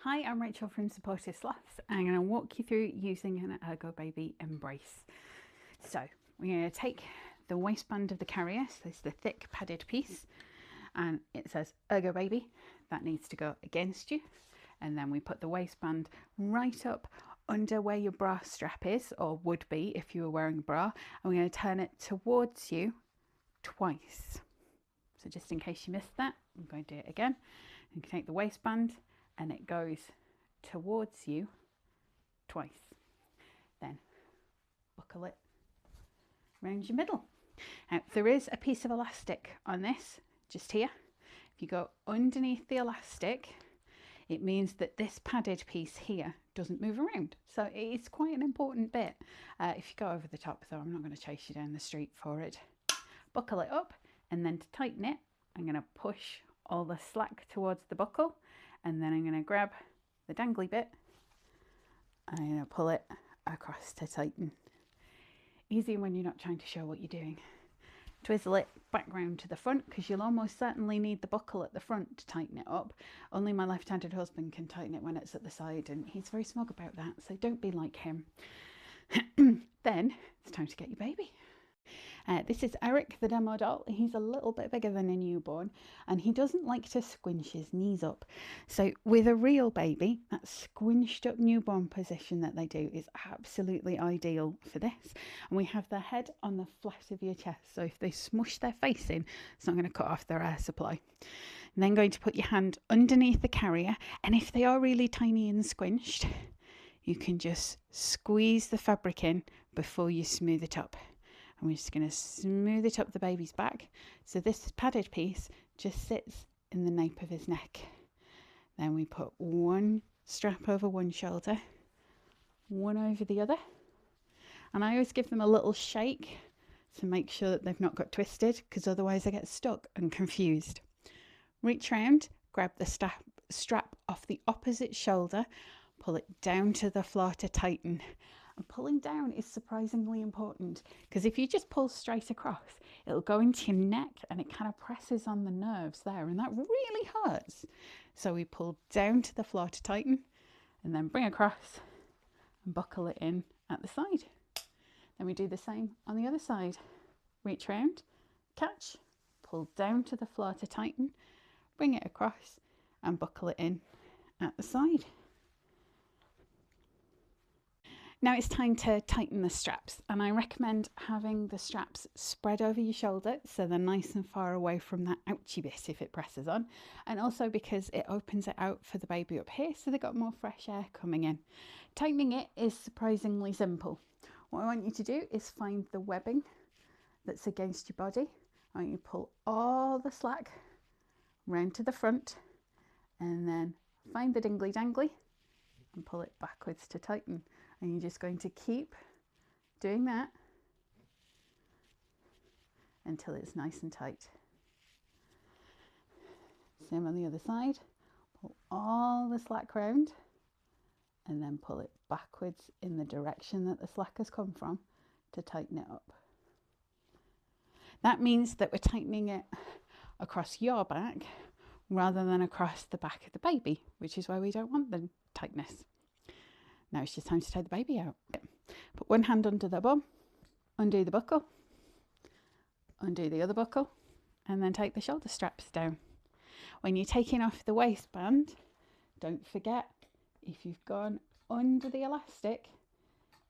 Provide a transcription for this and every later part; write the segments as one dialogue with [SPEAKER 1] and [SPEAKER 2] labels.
[SPEAKER 1] Hi, I'm Rachael from Supportive Sloths. I'm going to walk you through using an Ergobaby Embrace. So we're going to take the waistband of the carrier, so it's the thick padded piece, and it says Ergobaby. That needs to go against you. And then we put the waistband right up under where your bra strap is, or would be if you were wearing a bra, and we're going to turn it towards you twice. So just in case you missed that, I'm going to do it again. You can take the waistband and it goes towards you twice. Then buckle it around your middle. Now there is a piece of elastic on this, just here. If you go underneath the elastic, it means that this padded piece here doesn't move around. So it's quite an important bit. If you go over the top though, I'm not going to chase you down the street for it. Buckle it up, and then to tighten it, I'm going to push all the slack towards the buckle, and then I'm going to grab the dangly bit and I'm going to pull it across to tighten. Easy when you're not trying to show what you're doing. Twizzle it back round to the front, because you'll almost certainly need the buckle at the front to tighten it up. Only my left-handed husband can tighten it when it's at the side, and he's very smug about that, so don't be like him. Then it's time to get your baby. This is Eric, the demo doll. He's a little bit bigger than a newborn, and he doesn't like to squinch his knees up. So with a real baby, that squinched up newborn position that they do is absolutely ideal for this. And we have their head on the flat of your chest, so if they smush their face in, it's not going to cut off their air supply. And then going to put your hand underneath the carrier, and if they are really tiny and squinched, you can just squeeze the fabric in before you smooth it up. And we're just going to smooth it up the baby's back. So this padded piece just sits in the nape of his neck. Then we put one strap over one shoulder, one over the other. And I always give them a little shake to make sure that they've not got twisted, because otherwise they get stuck and confused. Reach round, grab the strap off the opposite shoulder, pull it down to the floor to tighten. And pulling down is surprisingly important, because if you just pull straight across, it'll go into your neck and it kind of presses on the nerves there, and that really hurts. So we pull down to the floor to tighten, and then bring across and buckle it in at the side. Then we do the same on the other side. Reach round, catch, pull down to the floor to tighten, bring it across and buckle it in at the side. Now it's time to tighten the straps, and I recommend having the straps spread over your shoulder so they're nice and far away from that ouchy bit if it presses on, and also because it opens it out for the baby up here so they've got more fresh air coming in. Tightening it is surprisingly simple. What I want you to do is find the webbing that's against your body. I want you to pull all the slack round to the front, and then find the dingly dangly and pull it backwards to tighten. And you're just going to keep doing that until it's nice and tight. Same on the other side. Pull all the slack round and then pull it backwards in the direction that the slack has come from to tighten it up. That means that we're tightening it across your back rather than across the back of the baby, which is why we don't want the tightness. Now it's just time to take the baby out. Put one hand under the bum, undo the buckle, undo the other buckle, and then take the shoulder straps down. When you're taking off the waistband, don't forget, if you've gone under the elastic,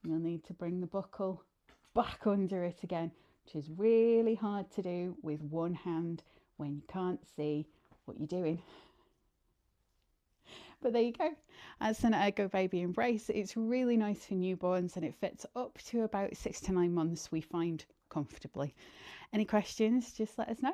[SPEAKER 1] you'll need to bring the buckle back under it again, which is really hard to do with one hand when you can't see what you're doing. But there you go. That's an Ergobaby Embrace. It's really nice for newborns, and it fits up to about 6 to 9 months, we find, comfortably. Any questions, just let us know.